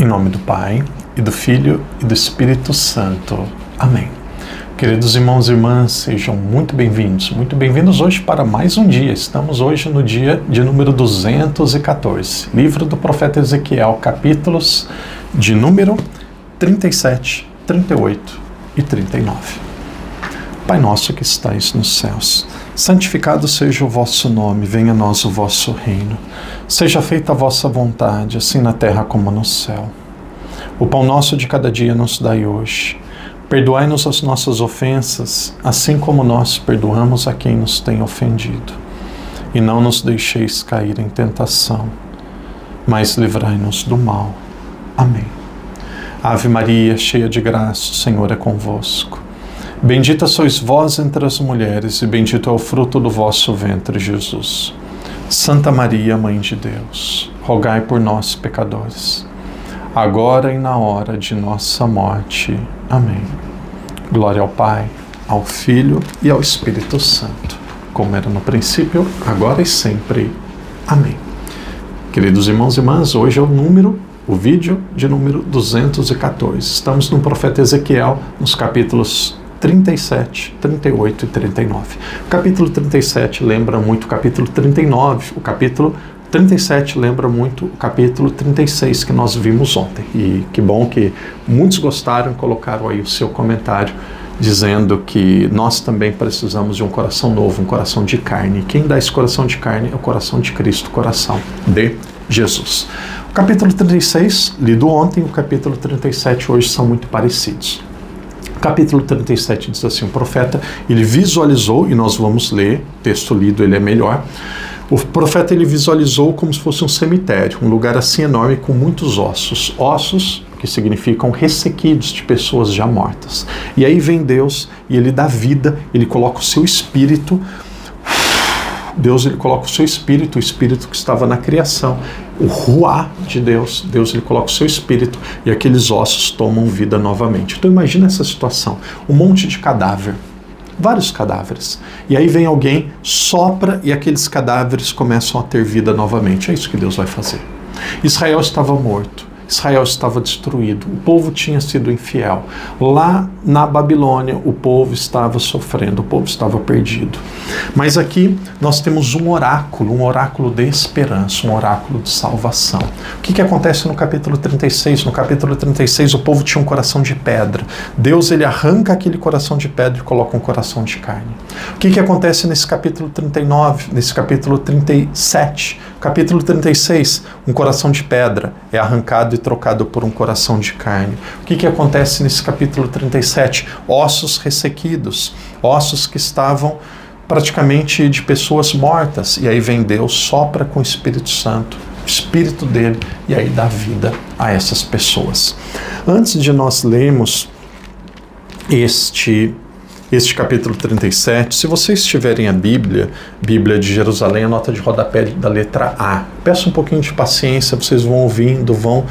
Em nome do Pai, e do Filho, e do Espírito Santo. Amém. Queridos irmãos e irmãs, sejam muito bem-vindos hoje para mais um dia. Estamos hoje no dia de número 214, livro do profeta Ezequiel, capítulos de número 37, 38 e 39. Pai nosso que estais nos céus, santificado seja o vosso nome, venha a nós o vosso reino. Seja feita a vossa vontade, assim na terra como no céu. O pão nosso de cada dia nos dai hoje. Perdoai-nos as nossas ofensas, assim como nós perdoamos a quem nos tem ofendido. E não nos deixeis cair em tentação, mas livrai-nos do mal. Amém. Ave Maria, cheia de graça, o Senhor é convosco. Bendita sois vós entre as mulheres, e bendito é o fruto do vosso ventre, Jesus. Santa Maria, Mãe de Deus, rogai por nós, pecadores, agora e na hora de nossa morte. Amém. Glória ao Pai, ao Filho e ao Espírito Santo, como era no princípio, agora e sempre. Amém. Queridos irmãos e irmãs, hoje é o vídeo de número 214. Estamos no profeta Ezequiel, nos capítulos 37, 38 e 39. O capítulo 37 lembra muito o capítulo 39. O capítulo 37 lembra muito o capítulo 36 que nós vimos ontem. E que bom que muitos gostaram e colocaram aí o seu comentário dizendo que nós também precisamos de um coração novo, um coração de carne. E quem dá esse coração de carne é o coração de Cristo, o coração de Jesus. O capítulo 36, lido ontem, e o capítulo 37 hoje são muito parecidos. O capítulo 37 diz assim: o profeta, ele visualizou, e nós vamos ler, o texto lido ele é melhor. O profeta, ele visualizou como se fosse um cemitério, um lugar assim enorme com muitos ossos. Ossos que significam ressequidos de pessoas já mortas. E aí vem Deus e ele dá vida, ele coloca o seu espírito. Deus, ele coloca o seu espírito, o espírito que estava na criação, o ruá de Deus. Deus, ele coloca o seu espírito e aqueles ossos tomam vida novamente. Então imagina essa situação, um monte de cadáver, vários cadáveres. E aí vem alguém, sopra e aqueles cadáveres começam a ter vida novamente. É isso que Deus vai fazer. Israel estava morto. Israel estava destruído, o povo tinha sido infiel. Lá na Babilônia, o povo estava sofrendo, o povo estava perdido. Mas aqui nós temos um oráculo de esperança, um oráculo de salvação. O que acontece no capítulo 36? No capítulo 36, o povo tinha um coração de pedra. Deus, ele arranca aquele coração de pedra e coloca um coração de carne. O que acontece nesse capítulo 39, nesse capítulo 37? Capítulo 36, um coração de pedra é arrancado e trocado por um coração de carne. O que acontece nesse capítulo 37? Ossos ressequidos, ossos que estavam praticamente de pessoas mortas. E aí vem Deus, sopra com o Espírito Santo, o Espírito dele, e aí dá vida a essas pessoas. Antes de nós lermos este capítulo 37, se vocês tiverem a Bíblia de Jerusalém, a nota de rodapé da letra A. Peço um pouquinho de paciência, vocês vão ouvindo, vão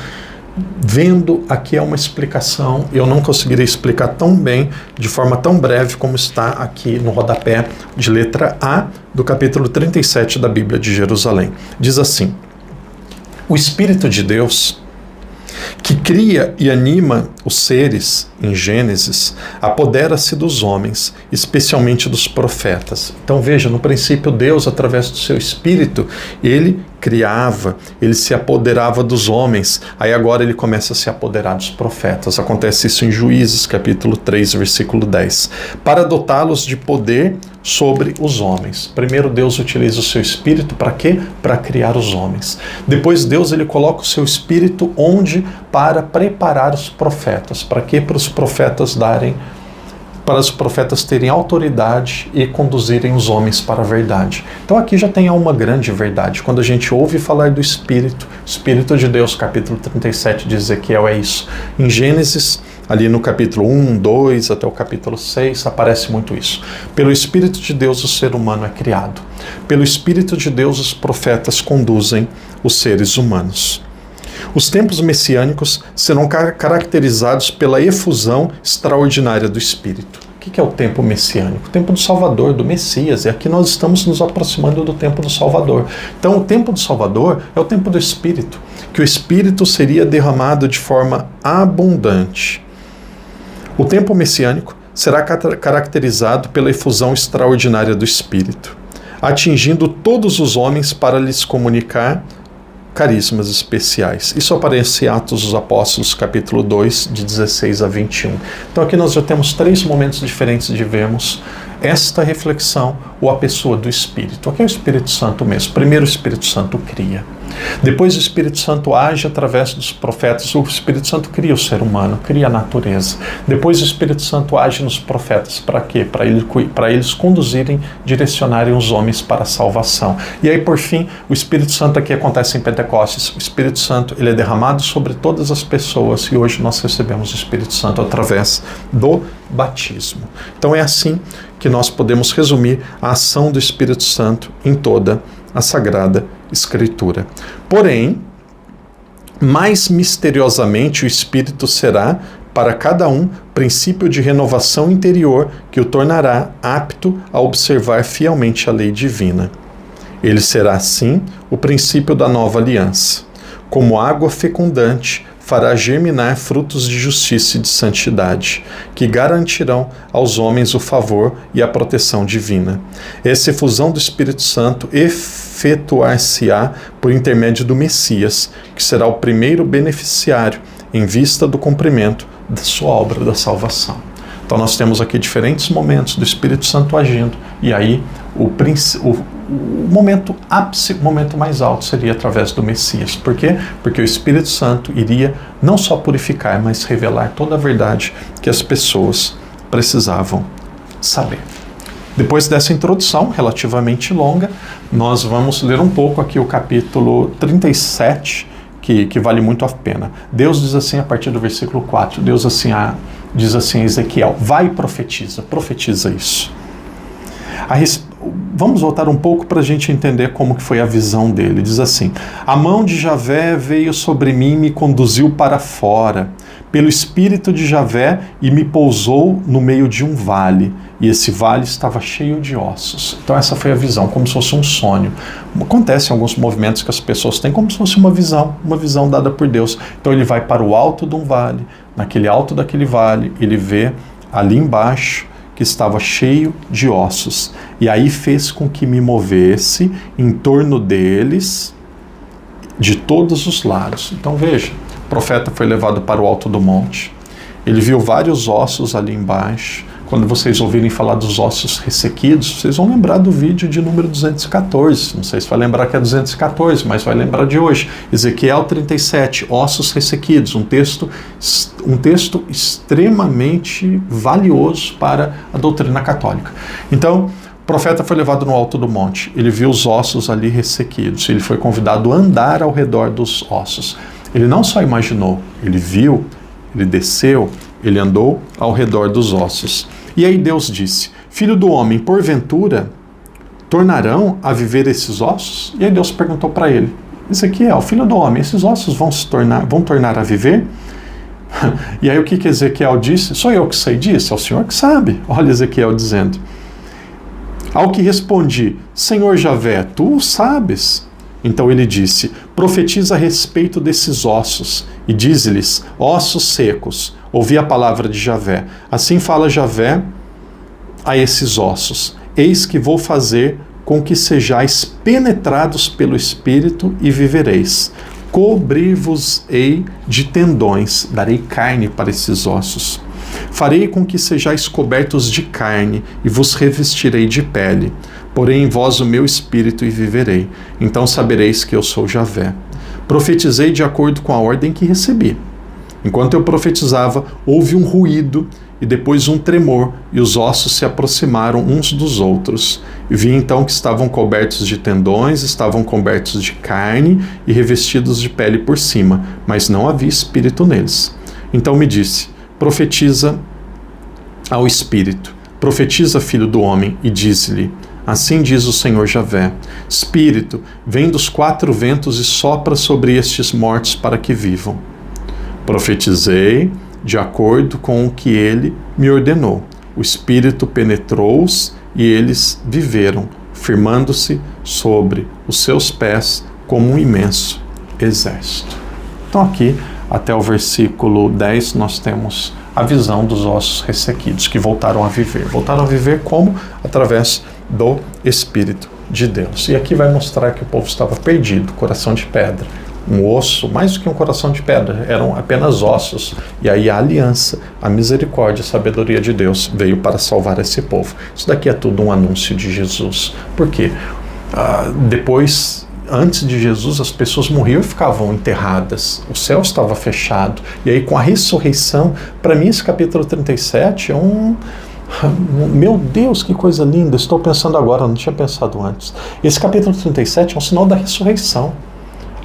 vendo, aqui é uma explicação, eu não conseguirei explicar tão bem, de forma tão breve como está aqui no rodapé de letra A do capítulo 37 da Bíblia de Jerusalém. Diz assim: o Espírito de Deus, que cria e anima os seres em Gênesis, apodera-se dos homens, especialmente dos profetas. Então veja, no princípio Deus, através do seu Espírito, ele criava, ele se apoderava dos homens, aí agora ele começa a se apoderar dos profetas. Acontece isso em Juízes, capítulo 3, versículo 10. Para dotá-los de poder sobre os homens. Primeiro Deus utiliza o seu Espírito para quê? Para criar os homens. Depois Deus, ele coloca o seu Espírito onde? Para preparar os profetas. Para quê? Para os profetas terem autoridade e conduzirem os homens para a verdade. Então aqui já tem uma grande verdade. Quando a gente ouve falar do Espírito, Espírito de Deus, capítulo 37 de Ezequiel é isso. Em Gênesis, ali no capítulo 1, 2 até o capítulo 6, aparece muito isso. Pelo Espírito de Deus o ser humano é criado. Pelo Espírito de Deus os profetas conduzem os seres humanos. Os tempos messiânicos serão caracterizados pela efusão extraordinária do Espírito. O que é o tempo messiânico? O tempo do Salvador, do Messias. E aqui nós estamos nos aproximando do tempo do Salvador. Então o tempo do Salvador é o tempo do Espírito, que o Espírito seria derramado de forma abundante. O tempo messiânico será caracterizado pela efusão extraordinária do Espírito, atingindo todos os homens para lhes comunicar carismas especiais. Isso aparece em Atos dos Apóstolos, capítulo 2, de 16 a 21. Então aqui nós já temos 3 momentos diferentes de vermos esta reflexão ou a pessoa do Espírito. Aqui é o Espírito Santo mesmo. Primeiro o Espírito Santo cria. Depois o Espírito Santo age através dos profetas. O Espírito Santo cria o ser humano, cria a natureza. Depois o Espírito Santo age nos profetas. Para quê? Para eles conduzirem, direcionarem os homens para a salvação. E aí, por fim, o Espírito Santo aqui acontece em Pentecostes. O Espírito Santo, ele é derramado sobre todas as pessoas e hoje nós recebemos o Espírito Santo através do batismo. Então é assim que nós podemos resumir a ação do Espírito Santo em toda a Sagrada Escritura. Porém, mais misteriosamente o Espírito será para cada um princípio de renovação interior que o tornará apto a observar fielmente a lei divina. Ele será, assim, o princípio da nova aliança. Como água fecundante, fará germinar frutos de justiça e de santidade, que garantirão aos homens o favor e a proteção divina. Essa efusão do Espírito Santo efetuar-se-á por intermédio do Messias, que será o primeiro beneficiário em vista do cumprimento da sua obra da salvação. Então nós temos aqui diferentes momentos do Espírito Santo agindo, e aí o momento ápice, o momento mais alto seria através do Messias. Por quê? Porque o Espírito Santo iria não só purificar, mas revelar toda a verdade que as pessoas precisavam saber. Depois dessa introdução relativamente longa, nós vamos ler um pouco aqui o capítulo 37, que vale muito a pena. Deus diz assim a partir do versículo 4, Deus diz assim a Ezequiel: vai e profetiza isso. Vamos voltar um pouco para a gente entender como que foi a visão dele. Diz assim: a mão de Javé veio sobre mim e me conduziu para fora, pelo Espírito de Javé, e me pousou no meio de um vale, e esse vale estava cheio de ossos. Então essa foi a visão, como se fosse um sonho. Acontece em alguns movimentos que as pessoas têm como se fosse uma visão dada por Deus. Então ele vai para o alto de um vale, naquele alto daquele vale, ele vê ali embaixo que estava cheio de ossos. E aí fez com que me movesse em torno deles de todos os lados. Então veja, o profeta foi levado para o alto do monte. Ele viu vários ossos ali embaixo. Quando vocês ouvirem falar dos ossos ressequidos, vocês vão lembrar do vídeo de número 214. Não sei se vai lembrar que é 214, mas vai lembrar de hoje. Ezequiel 37, ossos ressequidos. Um texto extremamente valioso para a doutrina católica. Então, o profeta foi levado no alto do monte. Ele viu os ossos ali ressequidos. Ele foi convidado a andar ao redor dos ossos. Ele não só imaginou, ele viu, ele desceu, ele andou ao redor dos ossos. E aí Deus disse: filho do homem, porventura tornarão a viver esses ossos? E aí Deus perguntou para ele: Ezequiel, filho do homem, esses ossos vão tornar a viver? E aí o que Ezequiel disse? Sou eu que sei disso? É o Senhor que sabe. Olha Ezequiel dizendo. Ao que respondi: Senhor Javé, tu sabes. Então ele disse: profetiza a respeito desses ossos e diz-lhes: ossos secos, ouvi a palavra de Javé. Assim fala Javé a esses ossos: eis que vou fazer com que sejais penetrados pelo Espírito e vivereis. Cobrir-vos-ei de tendões, darei carne para esses ossos. Farei com que sejais cobertos de carne e vos revestirei de pele. Porém em vós o meu espírito e viverei. Então sabereis que eu sou Javé. Profetizei de acordo com a ordem que recebi. Enquanto eu profetizava, houve um ruído e depois um tremor, e os ossos se aproximaram uns dos outros. E vi então que estavam cobertos de tendões, estavam cobertos de carne e revestidos de pele por cima, mas não havia espírito neles. Então me disse: profetiza ao espírito, profetiza, filho do homem, e diz-lhe: assim diz o Senhor Javé: Espírito, vem dos 4 ventos e sopra sobre estes mortos para que vivam. Profetizei de acordo com o que ele me ordenou. O Espírito penetrou-os e eles viveram, firmando-se sobre os seus pés como um imenso exército. Então aqui, até o versículo 10, nós temos a visão dos ossos ressequidos, que voltaram a viver. Voltaram a viver como? Através do Espírito de Deus. E aqui vai mostrar que o povo estava perdido, coração de pedra. Um osso, mais do que um coração de pedra, eram apenas ossos. E aí a aliança, a misericórdia, a sabedoria de Deus veio para salvar esse povo. Isso daqui é tudo um anúncio de Jesus. Por quê? Antes de Jesus, as pessoas morriam e ficavam enterradas. O céu estava fechado. E aí, com a ressurreição, para mim, esse capítulo 37 é meu Deus, que coisa linda. Estou pensando agora, não tinha pensado antes. Esse capítulo 37 é um sinal da ressurreição.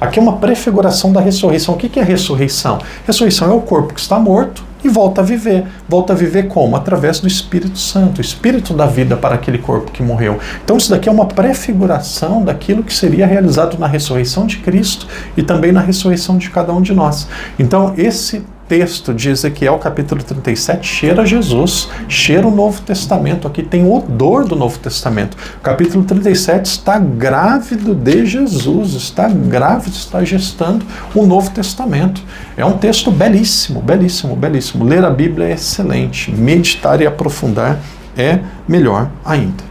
Aqui é uma prefiguração da ressurreição. O que é ressurreição? Ressurreição é o corpo que está morto e volta a viver. Volta a viver como? Através do Espírito Santo. O Espírito dá vida para aquele corpo que morreu. Então isso daqui é uma prefiguração daquilo que seria realizado na ressurreição de Cristo e também na ressurreição de cada um de nós. Então esse texto de Ezequiel, capítulo 37, cheira Jesus, cheira o Novo Testamento. Aqui tem o odor do Novo Testamento. O capítulo 37 está grávido de Jesus, está grávido, está gestando o Novo Testamento. É um texto belíssimo, belíssimo, belíssimo. Ler a Bíblia é excelente, meditar e aprofundar é melhor ainda.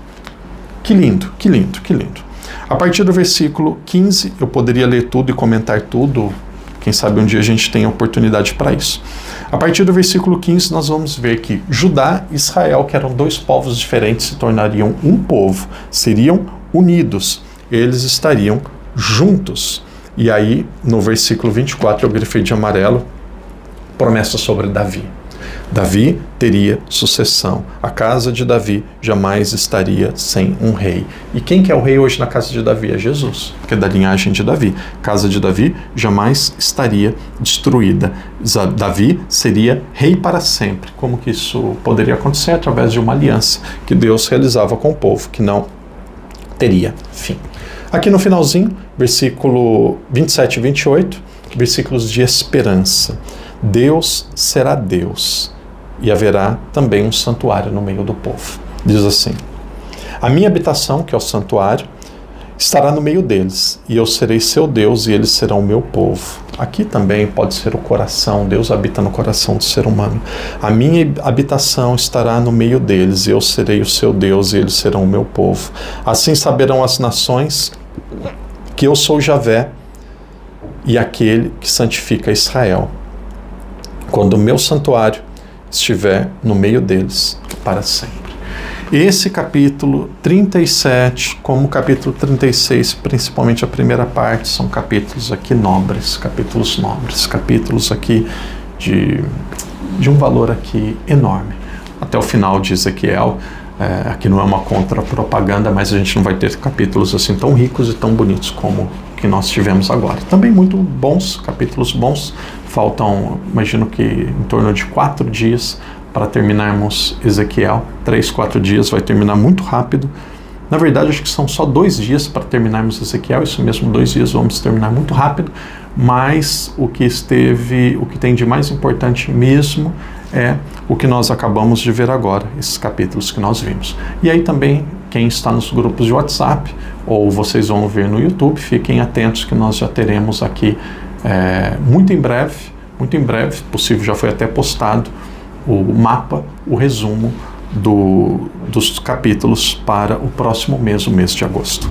Que lindo, que lindo, que lindo. A partir do versículo 15, eu poderia ler tudo e comentar tudo. Quem sabe um dia a gente tem oportunidade para isso. A partir do versículo 15, nós vamos ver que Judá e Israel, que eram dois povos diferentes, se tornariam um povo, seriam unidos, eles estariam juntos. E aí, no versículo 24, eu grifei de amarelo, promessa sobre Davi. Davi teria sucessão. A casa de Davi jamais estaria sem um rei. E quem que é o rei hoje na casa de Davi? É Jesus, que é da linhagem de Davi. A casa de Davi jamais estaria destruída. Davi seria rei para sempre. Como que isso poderia acontecer? Através de uma aliança que Deus realizava com o povo, que não teria fim. Aqui no finalzinho, versículo 27 e 28, versículos de esperança. Deus será Deus e haverá também um santuário no meio do povo. Diz assim: a minha habitação, que é o santuário, estará no meio deles, e eu serei seu Deus e eles serão o meu povo. Aqui também pode ser o coração. Deus habita no coração do ser humano. A minha habitação estará no meio deles, e eu serei o seu Deus e eles serão o meu povo. Assim saberão as nações que eu sou Javé e aquele que santifica Israel, quando o meu santuário estiver no meio deles para sempre. Esse capítulo 37, como o capítulo 36, principalmente a primeira parte, são capítulos aqui nobres, capítulos aqui de um valor aqui enorme. Até o final de Ezequiel, aqui não é uma contra-propaganda, mas a gente não vai ter capítulos assim tão ricos e tão bonitos como que nós tivemos agora. Também muito bons, capítulos bons. Faltam, imagino que em torno de 4 dias para terminarmos Ezequiel. 3, 4 dias, vai terminar muito rápido. Na verdade, acho que são só 2 dias para terminarmos Ezequiel. Isso mesmo, 2 dias vamos terminar muito rápido. Mas o que tem de mais importante mesmo é o que nós acabamos de ver agora, esses capítulos que nós vimos. E aí também, quem está nos grupos de WhatsApp, ou vocês vão ver no YouTube, fiquem atentos que nós já teremos aqui muito em breve, possível, já foi até postado o mapa, o resumo dos capítulos para o próximo mês, o mês de agosto.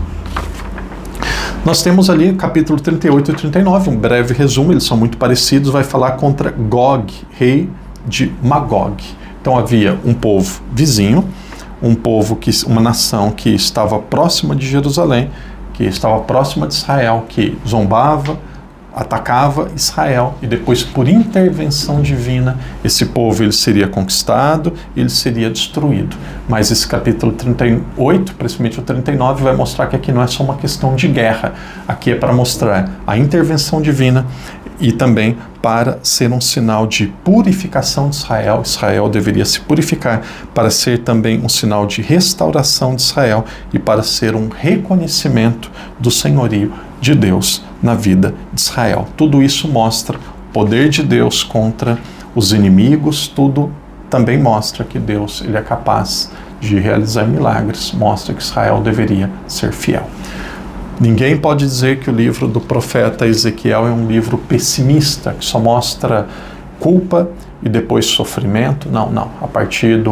Nós temos ali capítulo 38 e 39, um breve resumo, eles são muito parecidos, vai falar contra Gog, rei de Magog. Então havia um povo vizinho, uma nação que estava próxima de Jerusalém, que estava próxima de Israel, que zombava, atacava Israel, e depois, por intervenção divina, esse povo ele seria conquistado, ele seria destruído. Mas esse capítulo 38, principalmente o 39, vai mostrar que aqui não é só uma questão de guerra, aqui é para mostrar a intervenção divina e também para ser um sinal de purificação de Israel. Israel deveria se purificar, para ser também um sinal de restauração de Israel e para ser um reconhecimento do senhorio de Deus na vida de Israel. Tudo isso mostra o poder de Deus contra os inimigos, tudo também mostra que Deus ele é capaz de realizar milagres, mostra que Israel deveria ser fiel. Ninguém pode dizer que o livro do profeta Ezequiel é um livro pessimista, que só mostra culpa e depois sofrimento. Não. A partir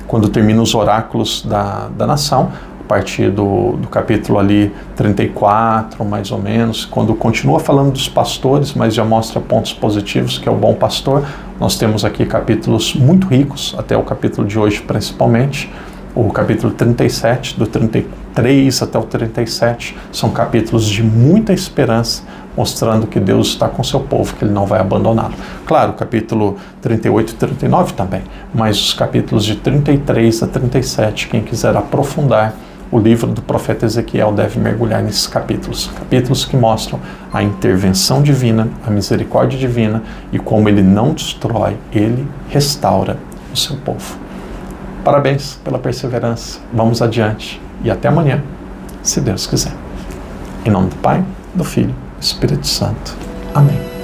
quando termina os oráculos da nação, a partir do capítulo ali 34, mais ou menos, quando continua falando dos pastores, mas já mostra pontos positivos, que é o bom pastor, nós temos aqui capítulos muito ricos, até o capítulo de hoje principalmente. O capítulo 37, do 33 até o 37, são capítulos de muita esperança, mostrando que Deus está com seu povo, que Ele não vai abandoná-lo. Claro, o capítulo 38 e 39 também, mas os capítulos de 33 a 37, quem quiser aprofundar o livro do profeta Ezequiel deve mergulhar nesses capítulos. Capítulos que mostram a intervenção divina, a misericórdia divina e como Ele não destrói, Ele restaura o seu povo. Parabéns pela perseverança, vamos adiante e até amanhã, se Deus quiser. Em nome do Pai, do Filho e do Espírito Santo. Amém.